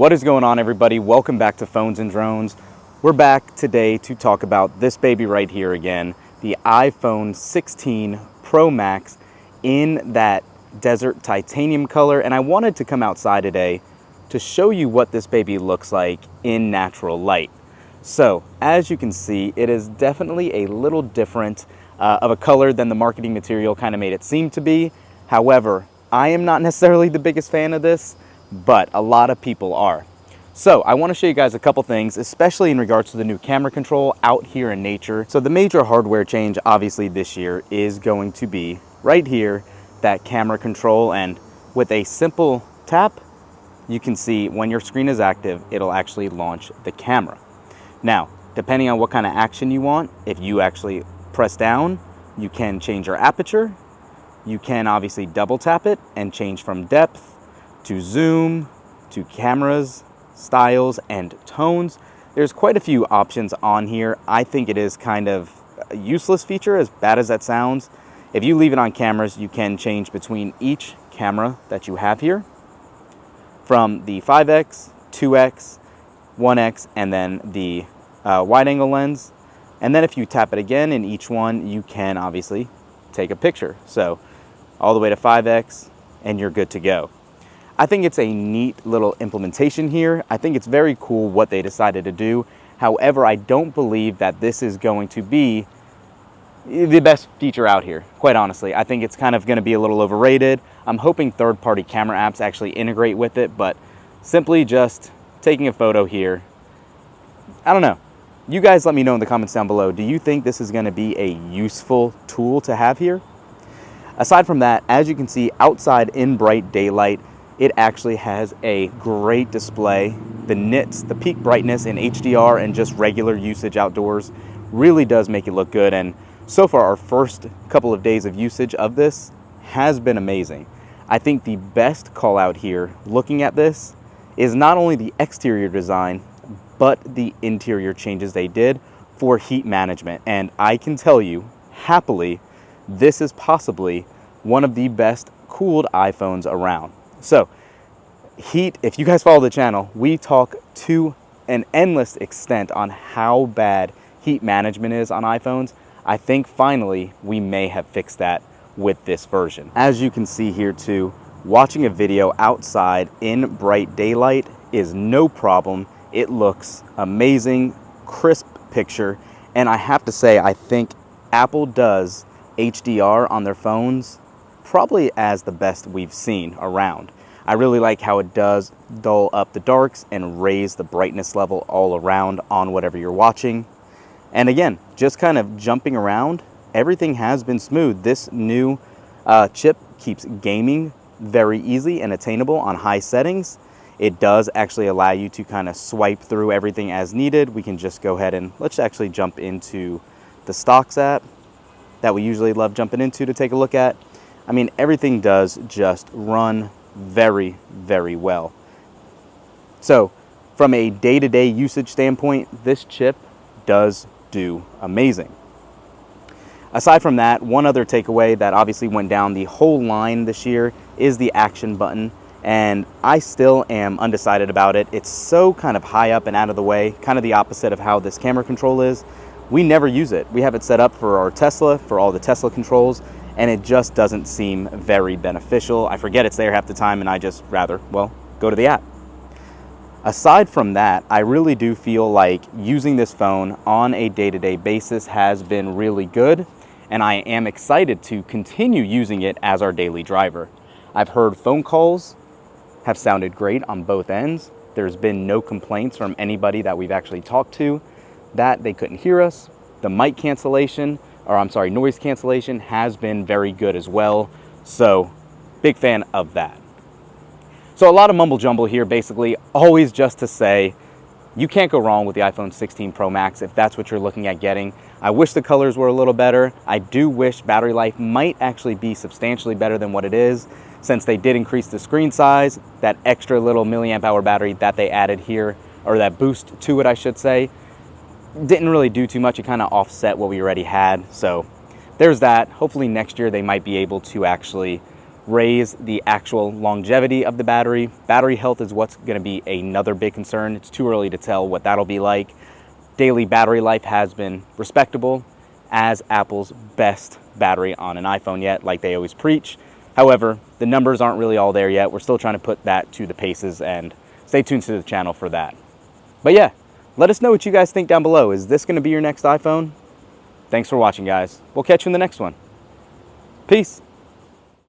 What is going on, everybody? Welcome back to Phones and Drones. We're back today to talk about this baby right here again, the iPhone 16 Pro Max in that desert titanium color. And I wanted to come outside today to show you what this baby looks like in natural light. So as you can see, it is definitely a little different of a color than the marketing material kind of made it seem to be. However, I am not necessarily the biggest fan of this, but a lot of people are. So I want to show you guys a couple things, especially in regards to the new camera control out here in nature. So the major hardware change obviously this year is going to be right here, that camera control, and with a simple tap, you can see when your screen is active, it'll actually launch the camera. Now, depending on what kind of action you want, if you actually press down, you can change your aperture. You can obviously double tap it and change from depth to zoom, to cameras, styles, and tones. There's quite a few options on here. I think it is kind of a useless feature, as bad as that sounds. If you leave it on cameras, you can change between each camera that you have here, from the 5x, 2x, 1x, and then the wide angle lens. And then if you tap it again in each one, you can obviously take a picture. So all the way to 5x, and you're good to go. I think it's a neat little implementation here. I think it's very cool what they decided to do. However, I don't believe that this is going to be the best feature out here, quite honestly. I think it's kind of going to be a little overrated. I'm hoping third-party camera apps actually integrate with it, but simply just taking a photo here, I don't know. You guys let me know in the comments down below. Do you think this is going to be a useful tool to have here? Aside from that, as you can see outside in bright daylight, it actually has a great display. The nits, the peak brightness in HDR and just regular usage outdoors really does make it look good. And so far, our first couple of days of usage of this has been amazing. I think the best call out here, looking at this, is not only the exterior design, but the interior changes they did for heat management. And I can tell you, happily, this is possibly one of the best cooled iPhones around. So heat, if you guys follow the channel, we talk to an endless extent on how bad heat management is on iPhones. I think finally we may have fixed that with this version. As you can see here too, watching a video outside in bright daylight is no problem. It looks amazing, crisp picture. And I have to say, I think Apple does HDR on their phones probably as the best we've seen around. I really like how it does dull up the darks and raise the brightness level all around on whatever you're watching. And again, just kind of jumping around, everything has been smooth. This new chip keeps gaming very easy and attainable on high settings. It does actually allow you to kind of swipe through everything as needed. We can just go ahead and let's actually jump into the stocks app that we usually love jumping into to take a look at. I mean, everything does just run very, very well. So from a day-to-day usage standpoint, this chip does do amazing. Aside from that, one other takeaway that obviously went down the whole line this year is the action button. And I still am undecided about it. It's so kind of high up and out of the way, kind of the opposite of how this camera control is. We never use it. We have it set up for our Tesla, for all the Tesla controls, and it just doesn't seem very beneficial. I forget it's there half the time, and I just rather, well, go to the app. Aside from that, I really do feel like using this phone on a day-to-day basis has been really good, and I am excited to continue using it as our daily driver. I've heard phone calls have sounded great on both ends. There's been no complaints from anybody that we've actually talked to that they couldn't hear us. The mic cancellation, or I'm sorry, noise cancellation has been very good as well. So big fan of that. So a lot of mumble jumble here, basically, always just to say, you can't go wrong with the iPhone 16 Pro Max if that's what you're looking at getting. I wish the colors were a little better. I do wish battery life might actually be substantially better than what it is, since they did increase the screen size. That extra little milliamp hour battery that they added here, or that boost to it, I should say, didn't really do too much. It kind of offset what we already had. So there's that. Hopefully next year they might be able to actually raise the actual longevity of the battery. Battery health is what's going to be another big concern. It's too early to tell what that'll be like. Daily battery life has been respectable as Apple's best battery on an iPhone yet, like they always preach. However, the numbers aren't really all there yet. We're still trying to put that to the paces, and stay tuned to the channel for that. But yeah, let us know what you guys think down below. Is this going to be your next iPhone? Thanks for watching, guys. We'll catch you in the next one. Peace.